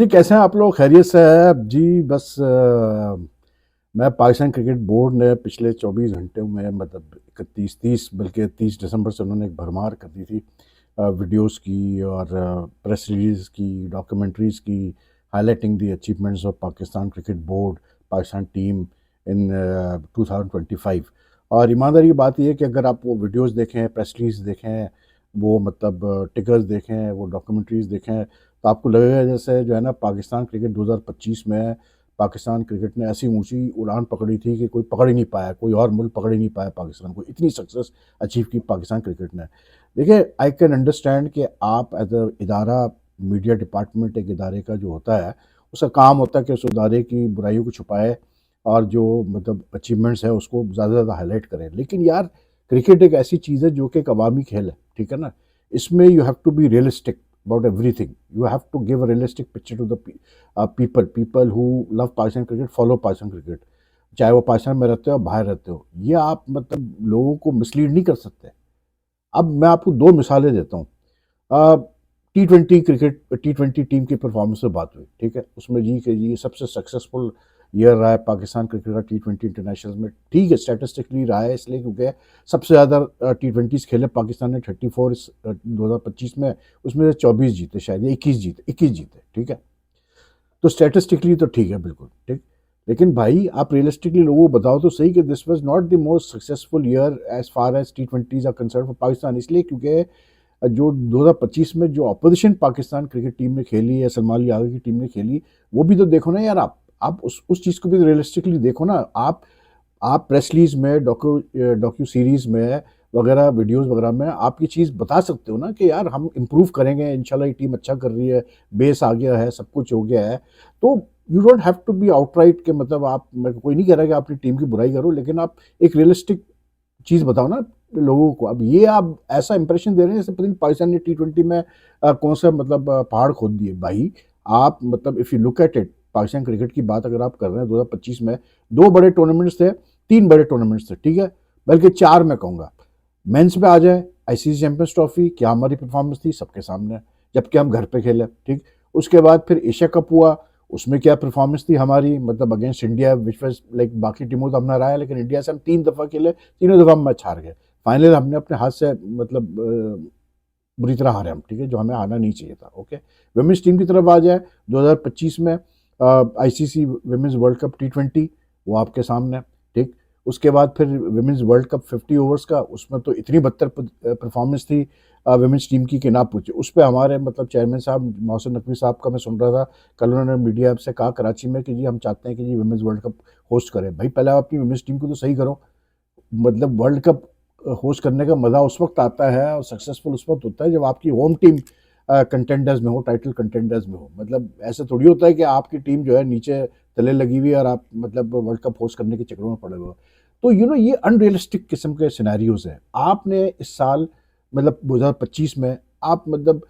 जी, कैसे हैं आप लोग? खैरियत से हैं? जी, बस मैं पाकिस्तान क्रिकेट बोर्ड ने पिछले 24 घंटे में मतलब 31 30 बल्कि 30 दिसंबर से उन्होंने एक भरमार कर दी थी वीडियोस की और प्रेस रिलीज़ की, डॉक्यूमेंट्रीज़ की, highlighting the achievements of Pakistan cricket board, Pakistan team in 2025। और ईमानदारी की बात ये है कि अगर आप वो वीडियोस देखें, प्रेस रिलीज़ देखें, वो मतलब टिकर्स देखें, वो डॉक्यूमेंट्रीज़ देखें, तो आपको लगेगा जैसे जो है ना पाकिस्तान क्रिकेट 2025 में पाकिस्तान क्रिकेट ने ऐसी ऊंची उड़ान पकड़ी थी कि कोई पकड़ ही नहीं पाया, कोई और मुल्क पकड़ ही नहीं पाया पाकिस्तान को। इतनी सक्सेस अचीव की पाकिस्तान क्रिकेट ने। देखिए, आई कैन अंडरस्टैंड कि आप एज अ इदारा, मीडिया डिपार्टमेंट एक इदारे का जो होता है, उसका काम होता है कि उस इदारे की बुराइयों को छुपाए और जो मतलब अचीवमेंट्स है उसको ज़्यादा से ज़्यादा हाईलाइट करें। लेकिन यार, क्रिकेट एक ऐसी चीज़ है जो कि एक अवामी खेल है, ठीक है ना? इसमें you have to be realistic about everything. You have to give a realistic picture to the people who love Pakistan cricket, follow Pakistan cricket. चाहे वो पाकिस्तान में रहते हो बाहर रहते हो, ये आप मतलब लोगों को मिसलीड नहीं कर सकते। अब मैं आपको दो मिसालें देता हूँ। T20 क्रिकेट, T20 टीम की परफॉर्मेंस से बात हुई, ठीक है? उसमें जी कि जी सबसे सक्सेसफुल ईयर रहा है पाकिस्तान क्रिकेट का T20 इंटरनेशनल में। ठीक है, स्टैटिस्टिकली रहा है इसलिए क्योंकि सबसे ज़्यादा T20 खेले पाकिस्तान ने 34 इस 2025 में, उसमें से 24 जीते, शायद 21 जीते, ठीक है? तो स्टैटिस्टिकली तो ठीक है, बिल्कुल ठीक। लेकिन भाई, आप रियलिस्टिकली लोगों को बताओ तो सही कि this was not the most successful year as far as T20s are concern for Pakistan. इसलिए क्योंकि जो 2025 में जो अपोजिशन पाकिस्तान क्रिकेट टीम ने खेली है, सलमान यादव की टीम ने खेली, वो भी तो देखो ना यार। आप उस चीज़ को भी रियलिस्टिकली देखो ना। आप प्रेस रिलीज में, डॉक्यू सीरीज में वगैरह, वीडियोस वगैरह में आप ये चीज़ बता सकते हो ना कि यार हम इम्प्रूव करेंगे, इंशाल्लाह ये टीम अच्छा कर रही है, बेस आ गया है, सब कुछ हो गया है। तो you don't have to be outright के मतलब आप, मैं कोई नहीं कह रहा कि आप अपनी टीम की बुराई करो, लेकिन आप एक रियलिस्टिक चीज़ बताओ ना लोगों को। अब ये आप ऐसा इंप्रेशन दे रहे हैं जैसे पता नहीं पाकिस्तान ने T20 में कौन सा मतलब पहाड़ खोद दिए भाई। आप मतलब if you look at it, Pakistan cricket की बात अगर आप कर रहे हैं 2025 में, दो बड़े टूर्नामेंट्स थे, तीन बड़े टूर्नामेंट्स थे, ठीक है? बल्कि चार मैं कहूँगा। मेंस पे आ जाए, आईसीसी चैंपियंस ट्रॉफी, क्या हमारी परफॉर्मेंस थी सबके सामने है, जबकि हम घर पे खेले, ठीक? उसके बाद फिर एशिया कप हुआ, उसमें क्या परफॉर्मेंस थी हमारी मतलब against India, which was like बाकी टीमों तो हमने हराया, लेकिन इंडिया से हम 3 दफ़ा खेले, तीनों दफ़ा हम मैच हार गए। फाइनल हमने अपने हाथ से मतलब बुरी तरह हारे हम, ठीक है? जो हमें हारना नहीं चाहिए था, ओके? वुमेन्स टीम की तरफ आ जाए, 2025 में ICC women's world cup T20, वो आपके सामने है, ठीक? उसके बाद फिर वुमेन्स वर्ल्ड कप 50 ओवर्स का, उसमें तो इतनी बदतर परफॉर्मेंस थी वुमेन्स टीम की ना पूछे। उस पे हमारे मतलब चेयरमैन साहब मोहसिन नकवी साहब का मैं सुन रहा था, कल उन्होंने मीडिया से कहा कराची में कि जी हम चाहते हैं कि जी वुमेन्स वर्ल्ड कप होस्ट करें। भाई, पहले आप अपनी वुमेन्स टीम को तो सही करो। मतलब वर्ल्ड कप होस्ट करने का मज़ा उस वक्त आता है और सक्सेसफुल उस वक्त होता है जब आपकी होम टीम कंटेंडर्स में हो, टाइटल कंटेंडर्स में हो। मतलब ऐसा थोड़ी होता है कि आपकी टीम जो है नीचे तले लगी हुई है और आप मतलब वर्ल्ड कप होस्ट करने के चक्कर में पड़े हुए हो। तो ये अनरियलिस्टिक किस्म के सिनेरियोज हैं। आपने इस साल मतलब 2025 में आप मतलब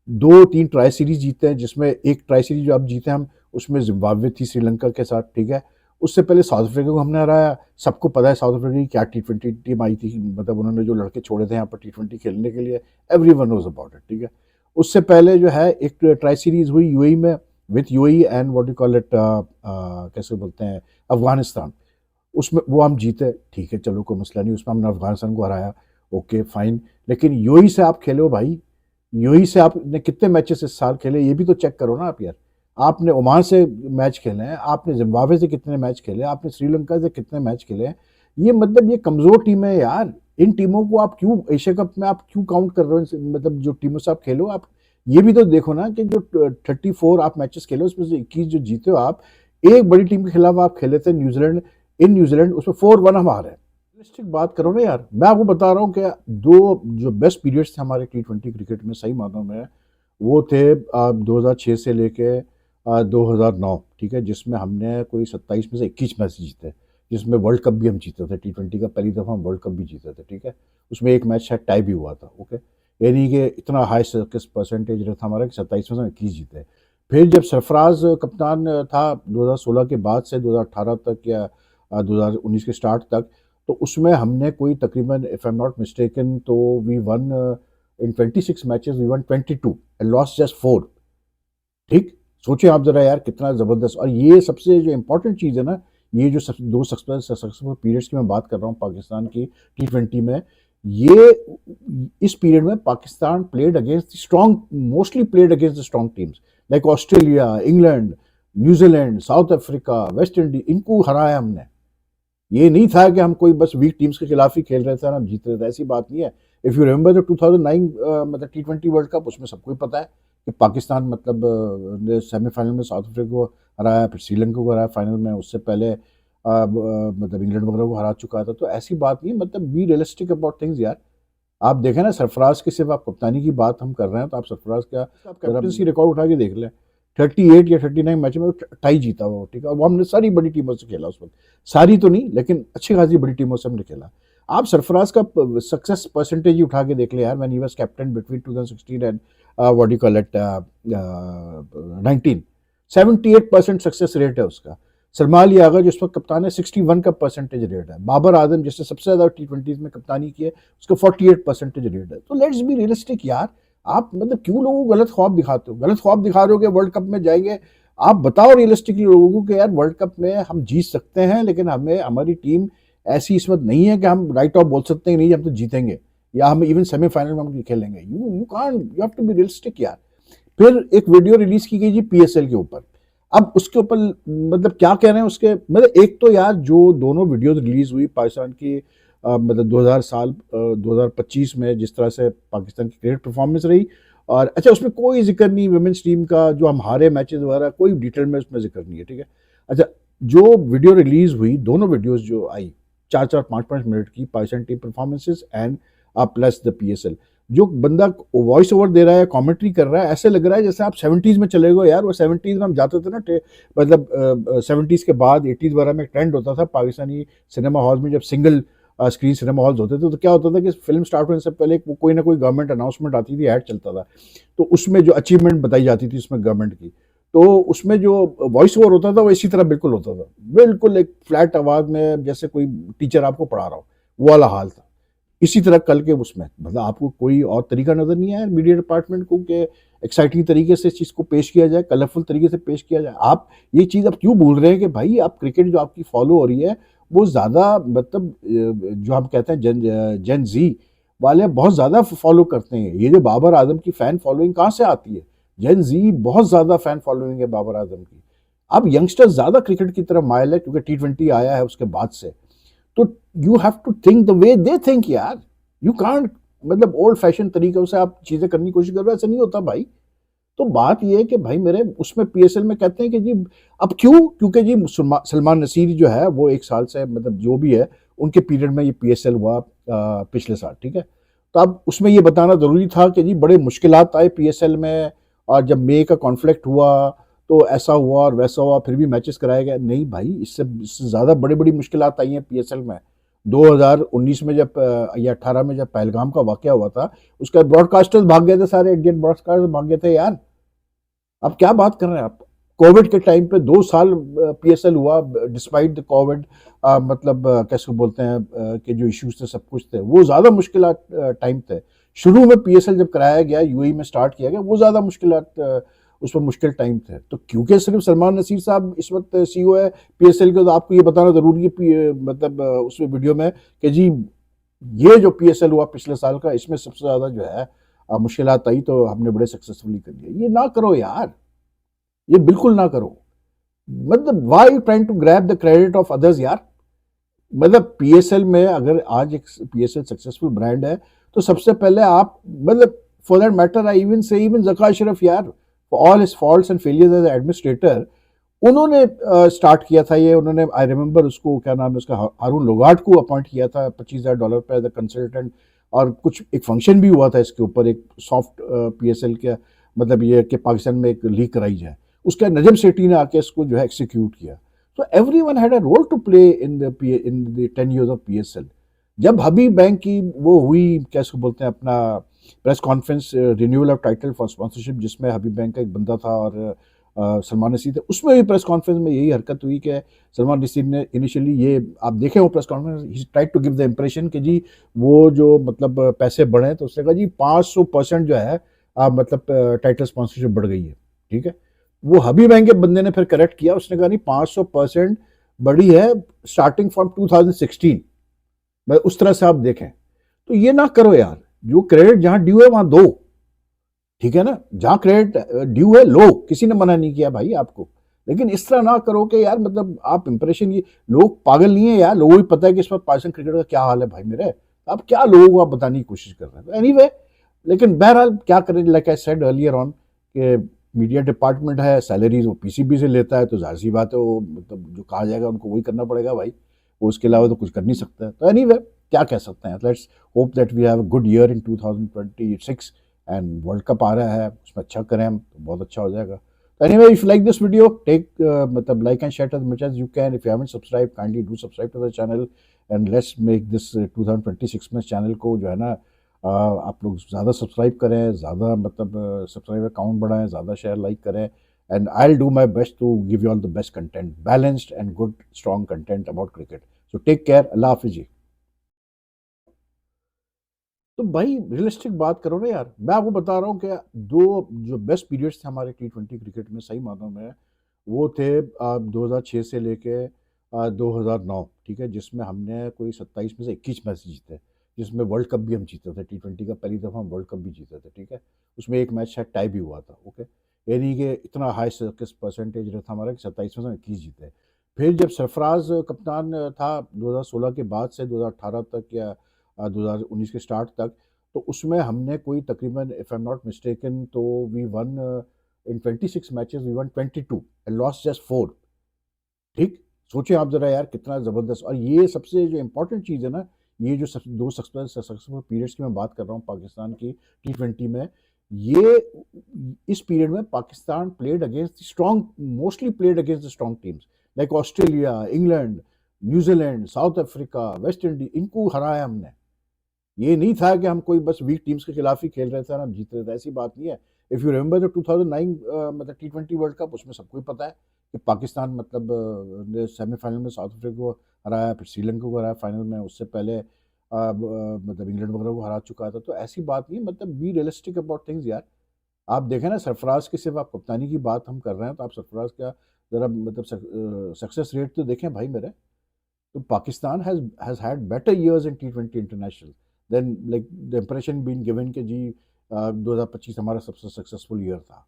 दो तीन ट्राई सीरीज जीते हैं, जिसमें एक ट्राई सीरीज जो आप जीते हैं हम, उसमें जिम्बाब्वे थी श्रीलंका के साथ, ठीक है? उससे पहले साउथ अफ्रीका को हमने हराया। सबको पता है साउथ अफ्रीका की क्या T20 टीम आई थी, मतलब उन्होंने जो लड़के छोड़े थे यहाँ पर T20 खेलने के लिए, everyone knows about it, ठीक है? उससे पहले जो है एक ट्राई सीरीज हुई यूएई में, with UAE and what you call it, कैसे बोलते हैं, अफगानिस्तान। उसमें वो हम जीते, ठीक है, चलो कोई मसला नहीं, उसमें हमने अफगानिस्तान को हराया, ओके फाइन। लेकिन यूएई से आप खेले हो भाई, यूएई से आपने कितने मैचेस इस साल खेले, ये भी तो चेक करो ना आप यार। आपने ओमान से मैच खेले हैं, आपने जिम्बाब्वे से कितने मैच खेले, आपने श्रीलंका से कितने मैच खेले हैं। ये मतलब ये कमजोर टीम है यार। इन टीमों को आप क्यों एशिया कप में आप क्यों काउंट कर रहे हो? मतलब जो टीमों से आप खेलो, आप ये भी तो देखो ना कि जो 34 आप मैचेस खेले उसमें से 21 जो जीते हो आप, एक बड़ी टीम के खिलाफ आप खेले थे न्यूजीलैंड, इन न्यूजीलैंड, उसमें 4-1 हम हारे। रियलिस्टिक बात करो ना यार। मैं आपको बता रहा हूँ कि दो जो बेस्ट पीरियड्स थे हमारे T20 क्रिकेट में, सही मानों में, वो थे 2006 से लेके 2009, ठीक है? जिसमें हमने कोई 27 में से 21 मैच जीते, जिसमें वर्ल्ड कप भी हम जीते थे। T20 का पहली दफ़ा हम वर्ल्ड कप भी जीते थे, ठीक है? उसमें एक मैच शायद टाई भी हुआ था, ओके? यानी कि इतना हाई सक्सेस परसेंटेज रहा था हमारा कि 27 में से हम 21 जीते। फिर जब सरफराज कप्तान था 2016 के बाद से 2018 तक या 2019 के स्टार्ट तक, तो उसमें हमने कोई तकरीबन, if I am not mistaken, तो we won in 26 matches we won 22 and lost just 4, ठीक? सोचें आप ज़रा यार कितना ज़बरदस्त। और ये सबसे जो इम्पोर्टेंट चीज़ है ना, ये जो दो सक्सेसफुल पीरियड्स की मैं बात कर रहा हूँ पाकिस्तान की T20 में, ये इस पीरियड में Pakistan played against strong, mostly played against the strong teams like Australia, England, New Zealand, south Africa, West Indies, इनको हराया हमने। ये नहीं था कि हम कोई बस वीक टीम्स के खिलाफ ही खेल रहे थे और हम जीत रहे थे, ऐसी बात नहीं है। इफ़ यू रिमेंबर द 2009 मतलब T20 वर्ल्ड कप, उसमें सबको ही पता है कि पाकिस्तान मतलब ने सेमीफाइनल में साउथ अफ्रीका को हराया, फिर श्रीलंका को हराया फाइनल में, उससे पहले मतलब इंग्लैंड वगैरह को हरा चुका था। तो ऐसी बात नहीं है, मतलब बी रियलिस्टिक अबाउट थिंग्स यार। आप देखें ना, सरफराज की सिर्फ आप कप्तानी की बात हम कर रहे हैं, तो आप सरफराज का आप कैप्टनसी रिकॉर्ड उठा के देख लें, 38 या 39 मैच में टाई जीता वो, ठीक है। वो हमने सारी बड़ी टीमों से खेला उस वक्त, सारी तो नहीं लेकिन अच्छी खासी बड़ी टीमों से हमने खेला। आप सरफराज का सक्सेस परसेंटेज ही उठा के देख ले यार, when he was captain between 2016 and what you call it 19, 78% success rate है उसका। सलमान यागा जिस वक्त कप्तान है, 61 का परसेंटेज रेट है। बाबर आजम जिसने सबसे ज़्यादा T20 में कप्तानी की है, उसका 48 परसेंटेज रेट है। तो लेट्स बी रियलिस्टिक यार। आप मतलब क्यों लोगों को गलत ख्वाब दिखाते हो? गलत ख्वाब दिखा रहे हो कि वर्ल्ड कप में जाएंगे। आप बताओ रियलिस्टिकली लोगों को कि यार वर्ल्ड कप में हम जीत सकते हैं, लेकिन हमें हमारी टीम ऐसी इस वक्त नहीं है कि हम राइट ऑफ बोल सकते हैं नहीं हम तो जीतेंगे, या हम इवन सेमीफाइनल में हम खेलेंगे। You can't, you have to be realistic यार। फिर एक वीडियो रिलीज की गई जी PSL के ऊपर। अब उसके ऊपर मतलब क्या कह रहे हैं उसके, मतलब एक तो यार जो दोनों वीडियो रिलीज हुई पाकिस्तान की मतलब 2025 में जिस तरह से पाकिस्तान की क्रिकेट परफॉर्मेंस रही, और अच्छा उसमें कोई जिक्र नहीं वुमेन्स टीम का, जो हम हारे मैचेस वगैरह कोई डिटेल में उसमें जिक्र नहीं है, ठीक है। अच्छा, जो वीडियो रिलीज हुई, दोनों वीडियोस जो आई 4-4 5-5 मिनट की, Pakistan team performances and plus the PSL, जो बंदा वॉइस ओवर दे रहा है, कमेंट्री कर रहा है, ऐसे लग रहा है जैसे आप 70s में चले गए यार। वो 70s में हम जाते थे ना, मतलब 70s के बाद 80s वगैरह में ट्रेंड होता था पाकिस्तानी सिनेमा हॉल में, जब सिंगल स्क्रीन सिनेमा हॉल्स होते थे, तो क्या होता था कि फिल्म स्टार्ट होने से पहले कोई ना कोई गवर्नमेंट अनाउंसमेंट आती थी, ऐड चलता था, तो उसमें जो अचीवमेंट बताई जाती थी उसमें गवर्नमेंट की, तो उसमें जो वॉइस ओवर होता था वो इसी तरह बिल्कुल होता था, बिल्कुल एक फ्लैट आवाज में, जैसे कोई टीचर आपको पढ़ा रहा हो, वो वाला हाल था। इसी तरह कल के उसमें मतलब आपको कोई और तरीका नजर नहीं आया मीडिया डिपार्टमेंट को कि एक्साइटिंग तरीके से इस चीज़ को पेश किया जाए, कलरफुल तरीके से पेश किया जाए। आप ये चीज़ अब क्यों भूल रहे हैं कि भाई आप क्रिकेट जो आपकी फॉलो हो रही है वो ज़्यादा मतलब जो हम कहते हैं जेन जी वाले बहुत ज़्यादा फॉलो करते हैं। ये जो बाबर आजम की फ़ैन फॉलोइंग कहाँ से आती है? जेन जी बहुत ज़्यादा फ़ैन फॉलोइंग है बाबर आजम की। अब यंगस्टर ज़्यादा क्रिकेट की तरफ मायल है क्योंकि T20 आया है उसके बाद से। तो you have to think the way they think यार। यू कांट मतलब ओल्ड फैशन तरीकों से आप चीजें करने की कोशिश कर रहे हो, ऐसा नहीं होता भाई। तो बात यह है कि भाई मेरे उसमें PSL में कहते हैं कि जी अब क्यों, क्योंकि जी सलमान नसीर जो है वो एक साल से मतलब जो भी है उनके पीरियड में ये PSL हुआ पिछले साल, ठीक है। तो अब उसमें ये बताना जरूरी था कि जी बड़े मुश्किलात आए PSL में, और जब मई का कॉन्फ्लिक्ट हुआ तो ऐसा हुआ और वैसा हुआ, फिर भी मैचेस कराए गए। नहीं भाई, इससे ज़्यादा बड़ी बड़ी मुश्किलात आई हैं PSL में। 2019 में जब या 18 में जब पहलगाम का वाकया हुआ था, उसका ब्रॉडकास्टर्स भाग गए थे, सारे इंडियन ब्रॉडकास्टर्स भाग गए थे यार। अब क्या बात कर रहे हैं आप? कोविड के टाइम पे 2 साल PSL हुआ डिस्पाइट द कोविड, मतलब कैसे बोलते हैं कि जो इश्यूज थे सब कुछ थे, वो ज़्यादा मुश्किल टाइम थे। शुरू में PSL जब कराया गया, UAE में स्टार्ट किया गया, वो ज़्यादा मुश्किल उसमें मुश्किल टाइम थे। तो क्योंकि सिर्फ सलमान नसीर साहब इस वक्त CEO है PSL के, तो आपको ये बताना ज़रूरी है मतलब उसमें वीडियो में कि जी ये जो PSL हुआ पिछले साल का, इसमें सबसे ज़्यादा जो है मुश्किलात आई, तो हमने बड़े सक्सेसफुली कर लिया। ये ना करो यार, ये बिल्कुल ना करो। मतलब why you trying to grab the credit of others यार। मतलब PSL में अगर आज एक PSL सक्सेसफुल ब्रांड है, तो सबसे पहले आप मतलब for that matter I even say even Zaka Ashraf यार, for all his faults and failures as administrator, उन्होंने स्टार्ट किया था ये। उन्होंने आई रिमेंबर उसको क्या नाम है उसका, हारून लोगाट को अपॉइंट किया था $25,000 पे एज अ कंसल्टेंट, और कुछ एक फंक्शन भी हुआ था इसके ऊपर, एक सॉफ्ट PSL के मतलब ये कि पाकिस्तान में एक लीग कराई जाए। उसका नजम सेठी ने आके इसको जो है एक्सिक्यूट किया। तो everyone had a role to play in the 10 years of PSL। जब हबीब बैंक की वो हुई, कैसे बोलते हैं अपना, press conference, renewal of title for sponsorship, जिसमें हबीब बैंक का एक बंदा था और सलमान नसीर थे, उसमें भी प्रेस कॉन्फ्रेंस में यही हरकत हुई कि सलमान नसीर ने इनिशियली, ये आप देखें वो press conference, he tried to give the impression कि जी वो जो मतलब पैसे बढ़े, तो उसने कहा जी 500% जो है मतलब टाइटल स्पॉन्सरशिप बढ़ गई है, ठीक है। वो हबीब बैंक के बंदे ने फिर करेक्ट किया, उसने कहा नहीं 500% बढ़ी है स्टार्टिंग फ्रॉम 2016। भाई उस तरह से आप देखें तो ये ना करो यार, जो क्रेडिट जहां ड्यू है वहां दो, ठीक है ना, जहां क्रेडिट ड्यू है लो, किसी ने मना नहीं किया भाई आपको। लेकिन इस तरह ना करो कि यार मतलब आप इंप्रेशन, ये लोग पागल नहीं है यार, लोगों को पता है कि इस वक्त पाकिस्तान क्रिकेट का क्या हाल है भाई मेरे, आप क्या लोगों को आप बताने की कोशिश कर रहे हैं। तो एनीवे, लेकिन बहरहाल क्या करें, like I said earlier on कि मीडिया डिपार्टमेंट है, सैलरीज वो पीसीबी से लेता है, तो जाहिर सी बात है वो मतलब जो कहा जाएगा उनको वही करना पड़ेगा भाई, वो उसके अलावा तो कुछ कर नहीं सकता है। तो एनीवे, क्या कह सकते हैं, let's hope that we have a good year in 2026 and world cup आ रहा है, उसमें अच्छा करें हम तो बहुत अच्छा हो जाएगा। तो anyway, if you like this video, take मतलब like and share as much as you can. If you haven't subscribe, kindly do subscribe to the channel and let's make this 2026 में चैनल को जो है ना आप लोग ज़्यादा सब्सक्राइब करें, ज़्यादा मतलब सब्सक्राइबर काउंट बढ़ाएं, ज़्यादा शेयर लाइक करें, and I will do my best to give you all the best content, balanced and good strong content about cricket. So take care, अल्लाह हाफिज जी। तो भाई रियलिस्टिक बात करो ना यार, मैं आपको बता रहा हूँ कि दो जो बेस्ट पीरियड्स थे हमारे T20 क्रिकेट में, सही मानों में वो थे 2006 से लेके 2009, ठीक है, जिसमें हमने कोई 27 में से 21 मैच जीते, जिसमें वर्ल्ड कप भी हम जीते थे, T20 का पहली दफ़ा हम वर्ल्ड कप भी जीते थे, ठीक है। उसमें एक मैच शायद टाई भी हुआ था, ओके। यानी कि इतना हाई सक्सेस परसेंटेज रहा था हमारा कि 27 में से हम 21 जीते। फिर जब सरफराज कप्तान था 2016 के बाद से 2018 तक या 2019 के स्टार्ट तक, तो उसमें हमने कोई तकरीबन, if I am not mistaken, तो we won in 26 matches we won 22 and lost just 4। ठीक, सोचिए आप जरा यार कितना ज़बरदस्त। और ये सबसे जो इम्पोर्टेंट चीज़ है ना, ये जो दो सक्सेसफुल पीरियड्स की मैं बात कर रहा हूँ पाकिस्तान की T20 में, ये इस पीरियड में Pakistan played against strong, mostly played against the strong teams like Australia, England, New Zealand, south Africa, West Indies, इनको हराया हमने। ये नहीं था कि हम कोई बस वीक टीम्स के खिलाफ ही खेल रहे थे और हम जीत रहे थे, ऐसी बात नहीं है। इफ़ यू रिमेंबर जो 2009 मतलब T20 वर्ल्ड कप, उसमें सबको ही पता है कि पाकिस्तान मतलब ने सेमीफाइनल में साउथ अफ्रीका को हराया, फिर श्रीलंका को हराया फाइनल में, उससे पहले मतलब इंग्लैंड वगैरह को हरा चुका था। तो ऐसी बात नहीं है, मतलब बी रियलिस्टिक अबाउट थिंग्स यार। आप देखें ना, सरफराज की सिर्फ आप कप्तानी की बात हम कर रहे हैं, तो आप सरफराज का ज़रा मतलब सक्सेस रेट तो देखें भाई मेरे। तो Pakistan has had better years in T20 international than like the impression being given कि जी 2025 हमारा सबसे सक्सेसफुल ईयर था।